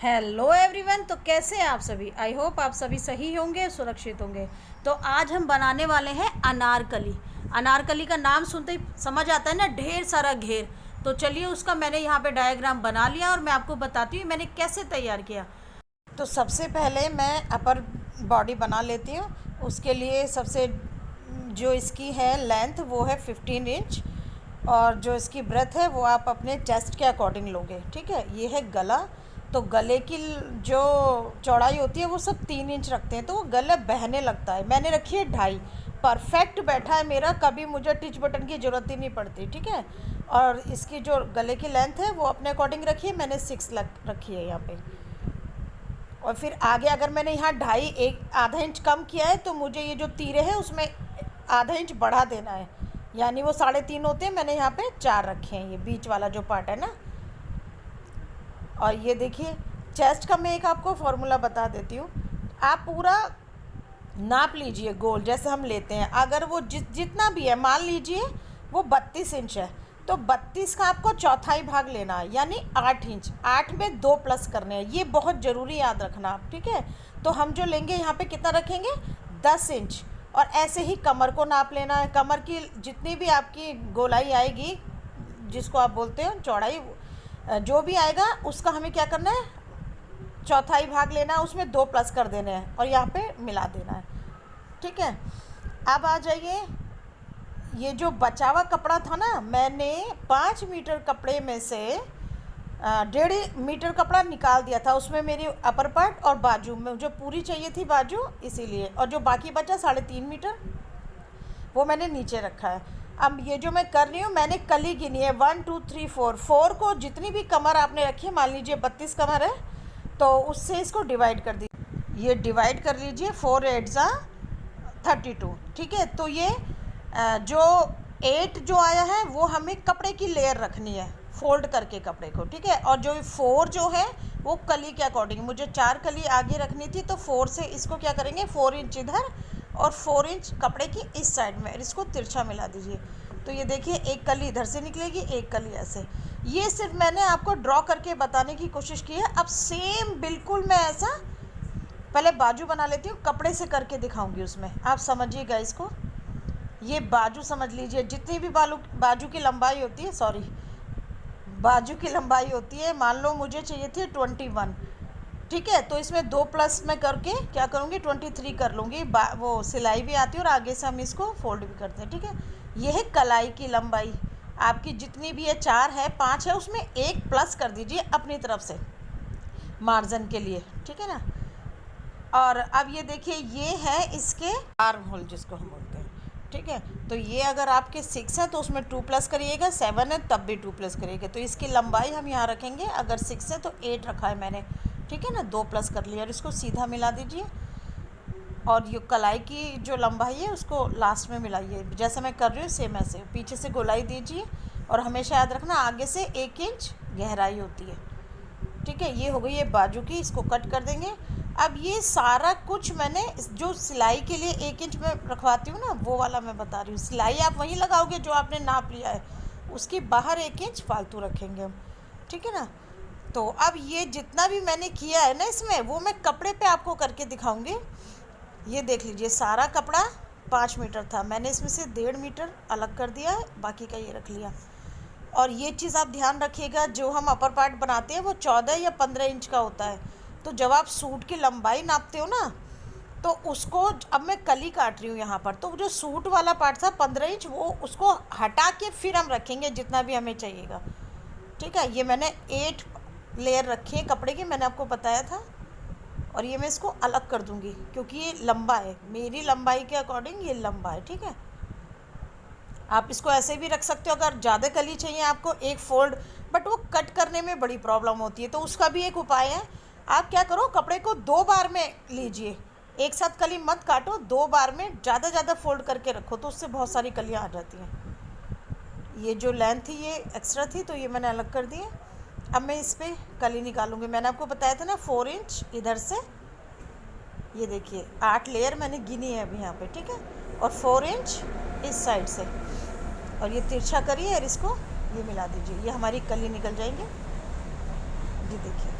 Hello everyone. तो कैसे हैं आप सभी? आई होप आप सभी सही होंगे, सुरक्षित होंगे। तो आज हम बनाने वाले हैं अनारकली। अनारकली का नाम सुनते ही समझ आता है ना, ढेर सारा घेर। तो चलिए उसका मैंने यहाँ पे डायग्राम बना लिया और मैं आपको बताती हूँ मैंने कैसे तैयार किया। तो सबसे पहले मैं अपर बॉडी बना लेती हूँ। उसके लिए सबसे जो इसकी है लेंथ वो है 15 इंच, और जो इसकी ब्रेथ है वो आप अपने चेस्ट के अकॉर्डिंग लोगे। ठीक है, ये है गला। तो गले की जो चौड़ाई होती है वो सब 3 इंच रखते हैं, तो वो गला बहने लगता है। मैंने रखी है 2.5। परफेक्ट बैठा है मेरा, कभी मुझे टिच बटन की ज़रूरत ही नहीं पड़ती। ठीक है, और इसकी जो गले की लेंथ है वो अपने अकॉर्डिंग रखी है, मैंने 6 रखी है यहाँ पे। और फिर आगे अगर मैंने यहाँ 2.5 एक आधा इंच कम किया है तो मुझे ये जो तीरे हैं उसमें आधा इंच बढ़ा देना है, यानी वो 3.5 होते हैं, मैंने यहाँ पे 4 रखे हैं, ये बीच वाला जो पार्ट है ना। और ये देखिए चेस्ट का मैं एक आपको फॉर्मूला बता देती हूँ। आप पूरा नाप लीजिए गोल, जैसे हम लेते हैं। अगर वो जितना भी है, मान लीजिए वो 32 इंच है, तो 32 का आपको चौथाई भाग लेना है, यानी 8 इंच। 8 में 2 प्लस करने हैं, ये बहुत ज़रूरी याद रखना आप। ठीक है, तो हम जो लेंगे यहाँ पे कितना रखेंगे, 10 इंच। और ऐसे ही कमर को नाप लेना है। कमर की जितनी भी आपकी गोलाई आएगी, जिसको आप बोलते हो चौड़ाई, जो भी आएगा उसका हमें क्या करना है, चौथाई भाग लेना है, उसमें 2 प्लस कर देने हैं और यहाँ पे मिला देना है। ठीक है, अब आ जाइए, ये जो बचा हुआ कपड़ा था ना, मैंने 5 मीटर कपड़े में से 1.5 मीटर कपड़ा निकाल दिया था। उसमें मेरी अपर पार्ट और बाजू में जो पूरी चाहिए थी बाजू, इसीलिए। और जो बाकी बचा 3.5 मीटर वो मैंने नीचे रखा है। अब ये जो मैं कर रही हूँ, मैंने कली गिनी है 1 2 3 4 को जितनी भी कमर आपने रखी है, मान लीजिए 32 कमर है, तो उससे इसको डिवाइड कर दीजिए। ये डिवाइड कर लीजिए, 4 8 32। ठीक है, तो ये जो 8 जो आया है वो हमें कपड़े की लेयर रखनी है, फोल्ड करके कपड़े को। ठीक है, और जो 4 जो है वो कली के अकॉर्डिंग, मुझे 4 कली आगे रखनी थी, तो 4 से इसको क्या करेंगे, 4 इंच इधर और 4 इंच कपड़े की इस साइड में, इसको तिरछा मिला दीजिए। तो ये देखिए एक कली इधर से निकलेगी, एक कली ऐसे। ये सिर्फ मैंने आपको ड्रॉ करके बताने की कोशिश की है। अब सेम बिल्कुल मैं ऐसा पहले बाजू बना लेती हूँ, कपड़े से करके दिखाऊंगी, उसमें आप समझिएगा इसको। ये बाजू समझ लीजिए, जितनी भी बाजू की लंबाई होती है, सॉरी बाजू की लंबाई होती है, मान लो मुझे चाहिए थी 21। ठीक है, तो इसमें 2 प्लस में करके क्या करूँगी, 23 कर लूँगी। वो सिलाई भी आती है और आगे से हम इसको फोल्ड भी करते हैं। ठीक है, ये है कलाई की लंबाई आपकी, जितनी भी है 4 है 5 है, उसमें 1 प्लस कर दीजिए अपनी तरफ से मार्जिन के लिए। ठीक है ना। और अब ये देखिए, ये है इसके आर्म होल जिसको हम बोलते हैं। ठीक है, तो ये अगर आपके 6 है तो उसमें 2 प्लस करिएगा, 7 है तब भी 2 प्लस करिएगा। तो इसकी लंबाई हम यहाँ रखेंगे, अगर 6 है तो 8 रखा है मैंने। ठीक है ना, 2 प्लस कर लिया और इसको सीधा मिला दीजिए। और ये कलाई की जो लंबाई है उसको लास्ट में मिलाइए, जैसे मैं कर रही हूँ सेम ऐसे। पीछे से गोलाई दीजिए और हमेशा याद रखना आगे से 1 इंच गहराई होती है। ठीक है, ये हो गई है बाजू की, इसको कट कर देंगे। अब ये सारा कुछ मैंने जो सिलाई के लिए 1 इंच में रखवाती हूँ ना, वो वाला मैं बता रही हूँ। सिलाई आप वहीं लगाओगे जो आपने नाप लिया है, उसके बाहर 1 इंच फालतू रखेंगे हम। ठीक है ना। तो अब ये जितना भी मैंने किया है ना इसमें, वो मैं कपड़े पे आपको करके दिखाऊंगी। ये देख लीजिए, सारा कपड़ा 5 मीटर था, मैंने इसमें से 1.5 मीटर अलग कर दिया है, बाकी का ये रख लिया। और ये चीज़ आप ध्यान रखिएगा, जो हम अपर पार्ट बनाते हैं वो 14 या 15 इंच का होता है। तो जब आप सूट की लंबाई नापते हो ना, तो उसको अब मैं कली काट रही हूँ यहाँ पर, तो जो सूट वाला पार्ट था 15 इंच, वो उसको हटा के फिर हम रखेंगे जितना भी हमें चाहिएगा। ठीक है, ये मैंने 8 लेयर रखी है कपड़े की, मैंने आपको बताया था। और ये मैं इसको अलग कर दूँगी क्योंकि ये लंबा है, मेरी लंबाई के अकॉर्डिंग ये लंबा है। ठीक है, आप इसको ऐसे भी रख सकते हो, अगर ज़्यादा कली चाहिए आपको एक फोल्ड, बट वो कट करने में बड़ी प्रॉब्लम होती है, तो उसका भी एक उपाय है। आप क्या करो, कपड़े को 2 बार में लीजिए, एक साथ कली मत काटो, 2 बार में ज़्यादा फोल्ड करके रखो, तो उससे बहुत सारी कलियाँ आ जाती हैं। ये जो लेंथ थी ये एक्स्ट्रा थी, तो ये मैंने अलग कर दी है। अब मैं इस पर कली निकालूंगी। मैंने आपको बताया था ना 4 इंच इधर से, ये देखिए 8 लेयर मैंने गिनी है अभी यहाँ पे। ठीक है, और 4 इंच इस साइड से, और ये तिरछा करिए और इसको ये मिला दीजिए, ये हमारी कली निकल जाएंगे। ये देखिए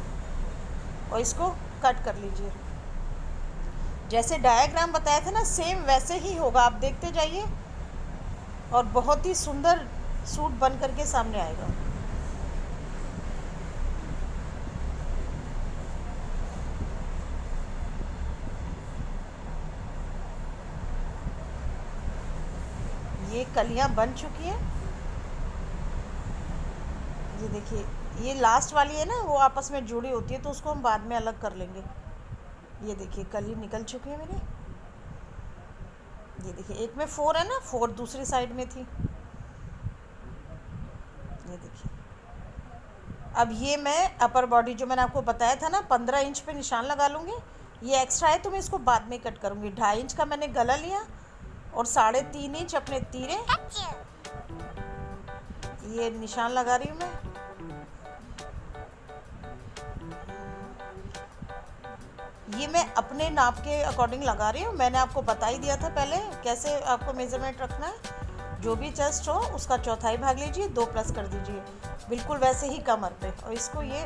और इसको कट कर लीजिए। जैसे डायग्राम बताया था ना, सेम वैसे ही होगा, आप देखते जाइए और बहुत ही सुंदर सूट बन करके सामने आएगा। ये कलियां बन चुकी हैं। ये देखिए, ये लास्ट वाली है ना, वो आपस में जुड़ी होती है, तो उसको हम बाद में अलग कर लेंगे। ये देखिए कली निकल चुकी है मेरी। ये देखिए, एक में 4 है ना, 4 दूसरी साइड में थी। ये देखिए, अब ये मैं अपर बॉडी जो मैंने आपको बताया था ना, 15 इंच पे निशान लगा लूँगी। ये एक्स्ट्रा है तो मैं इसको बाद में कट करूँगी। 2.5 इंच का मैंने गला लिया और 3.5 इंच अपने तीरे, ये निशान लगा रही हूँ मैं। ये मैं अपने नाप के अकॉर्डिंग लगा रही हूँ। मैंने आपको बता ही दिया था पहले कैसे आपको मेज़रमेंट रखना है। जो भी चेस्ट हो उसका चौथाई भाग लीजिए, 2 प्लस कर दीजिए, बिल्कुल वैसे ही कमर पे। और इसको ये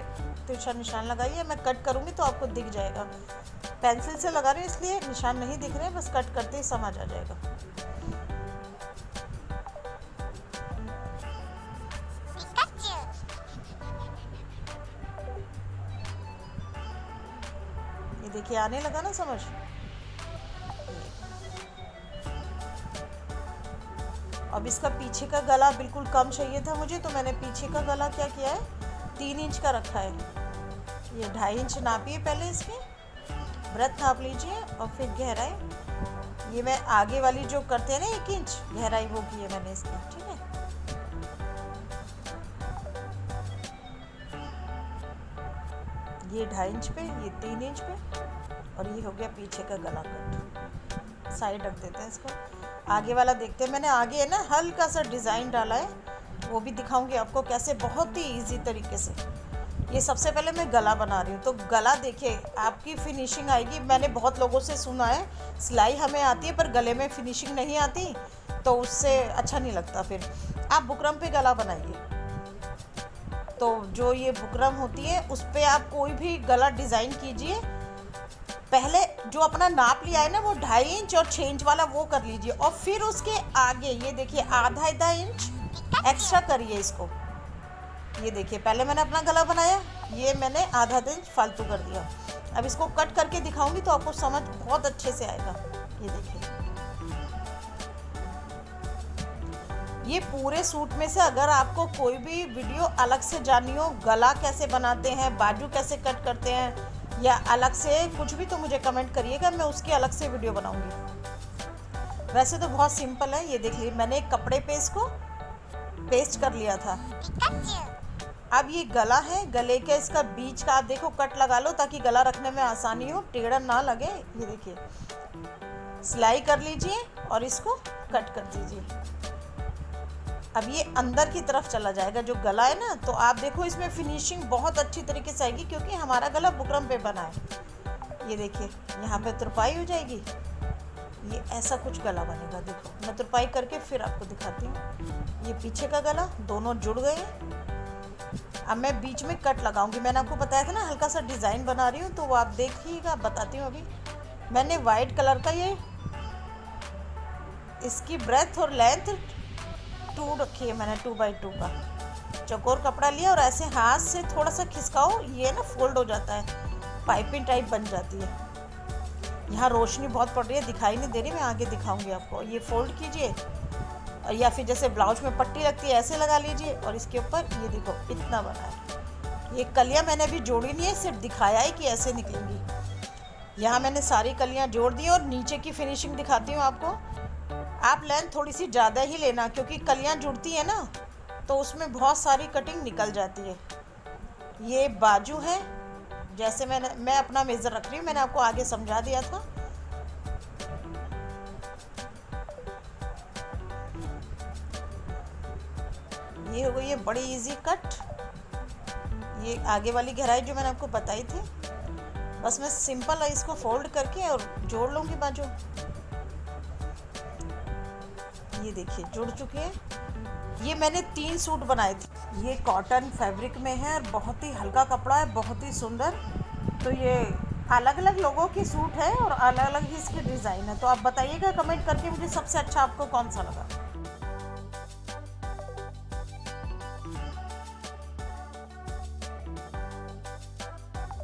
तिरछा निशान लगाइए। मैं कट करूँगी तो आपको दिख जाएगा। पेंसिल से लगा रही हूँ इसलिए निशान नहीं दिख रहे हैं, बस कट करते ही समझ आ जाएगा। ये देखिए आने लगा ना समझ। अब इसका पीछे का गला बिल्कुल कम चाहिए था मुझे, तो मैंने पीछे का गला क्या किया है, 3 इंच का रखा है। ये 2.5 इंच नापिए पहले, इसकी ब्रेथ नाप लीजिए और फिर गहराई। ये मैं आगे वाली जो करते हैं ना 1 इंच गहराई, वो की है मैंने इसकी। ठीक है, ये 2.5 इंच पे, ये 3 इंच पे, और ये हो गया पीछे का गला कट। साइड रख देते हैं इसको। आगे वाला देखते हैं। मैंने आगे है ना हल्का सा डिज़ाइन डाला है, वो भी दिखाऊंगी आपको कैसे, बहुत ही इजी तरीके से। ये सबसे पहले मैं गला बना रही हूँ, तो गला देखिए आपकी फिनिशिंग आएगी। मैंने बहुत लोगों से सुना है सिलाई हमें आती है पर गले में फिनिशिंग नहीं आती, तो उससे अच्छा नहीं लगता। फिर आप बुकरम पे गला बनाइए, तो जो ये बुकरम होती है उस पर आप कोई भी गला डिज़ाइन कीजिए। पहले जो अपना नाप लिया है ना, वो 2.5 इंच और 6 इंच वाला वो कर लीजिए, और फिर उसके आगे ये देखिए आधा इंच एक्स्ट्रा करिए इसको। ये देखिए पहले मैंने अपना गला बनाया, ये मैंने आधा इंच फालतू कर दिया। अब इसको कट करके दिखाऊंगी तो आपको समझ बहुत अच्छे से आएगा। ये देखिए, ये पूरे सूट में से अगर आपको कोई भी वीडियो अलग से जाननी हो, गला कैसे बनाते हैं, बाजू कैसे कट करते हैं, या अलग से कुछ भी, तो मुझे कमेंट करिएगा, मैं उसकी अलग से वीडियो बनाऊंगी। वैसे तो बहुत सिंपल है। ये देख लीजिए, मैंने एक कपड़े पे इसको पेस्ट कर लिया था। अब ये गला है, गले के इसका बीच का आप देखो कट लगा लो, ताकि गला रखने में आसानी हो, टेढ़ा ना लगे। ये देखिए सिलाई कर लीजिए और इसको कट कर दीजिए। अब ये अंदर की तरफ चला जाएगा जो गला है ना, तो आप देखो इसमें फिनिशिंग बहुत अच्छी तरीके से आएगी, क्योंकि हमारा गला बुकरम पे बना है। ये देखिए यहाँ पे तुरपाई हो जाएगी, ये ऐसा कुछ गला बनेगा। देखो मैं तुरपाई करके फिर आपको दिखाती हूँ। ये पीछे का गला, दोनों जुड़ गए हैं। अब मैं बीच में कट लगाऊंगी। मैंने आपको बताया था ना हल्का सा डिज़ाइन बना रही हूँ, तो वो आप देखिएगा, बताती हूँ। अभी मैंने वाइट कलर का ये इसकी ब्रेथ और लेंथ 2 रखी है मैंने, 2x2 का चौकोर कपड़ा लिया, और ऐसे हाथ से थोड़ा सा खिसकाओ, ये ना फोल्ड हो जाता है, पाइपिंग टाइप बन जाती है। यहाँ रोशनी बहुत पड़ रही है, दिखाई नहीं दे रही, मैं आगे दिखाऊंगी आपको। ये फोल्ड कीजिए, या फिर जैसे ब्लाउज में पट्टी लगती है ऐसे लगा लीजिए, और इसके ऊपर ये देखो इतना बना है। ये कलियाँ मैंने अभी जोड़ी नहीं है, सिर्फ दिखाया है कि ऐसे निकलेंगी। यहाँ मैंने सारी कलियाँ जोड़ दी, और नीचे की फिनिशिंग दिखाती हूँ आपको। आप लेंथ थोड़ी सी ज़्यादा ही लेना, क्योंकि कलियाँ जुड़ती हैं ना, तो उसमें बहुत सारी कटिंग निकल जाती है। ये बाजू है, जैसे मैं अपना मेज़र रख रही हूँ, मैंने आपको आगे समझा दिया था। ये हो गई है बड़ी इजी कट। ये आगे वाली गहराई जो मैंने आपको बताई थी, बस मैं सिंपल है इसको फोल्ड करके और जोड़ लूँगी बाजू। ये देखिए जुड़ चुके हैं। ये मैंने 3 सूट बनाए थे। ये कॉटन फैब्रिक में है और बहुत ही हल्का कपड़ा है, बहुत ही सुंदर। तो ये अलग अलग लोगों की सूट है और अलग अलग ही इसकी डिज़ाइन है। तो आप बताइएगा कमेंट करके मुझे सबसे अच्छा आपको कौन सा लगा।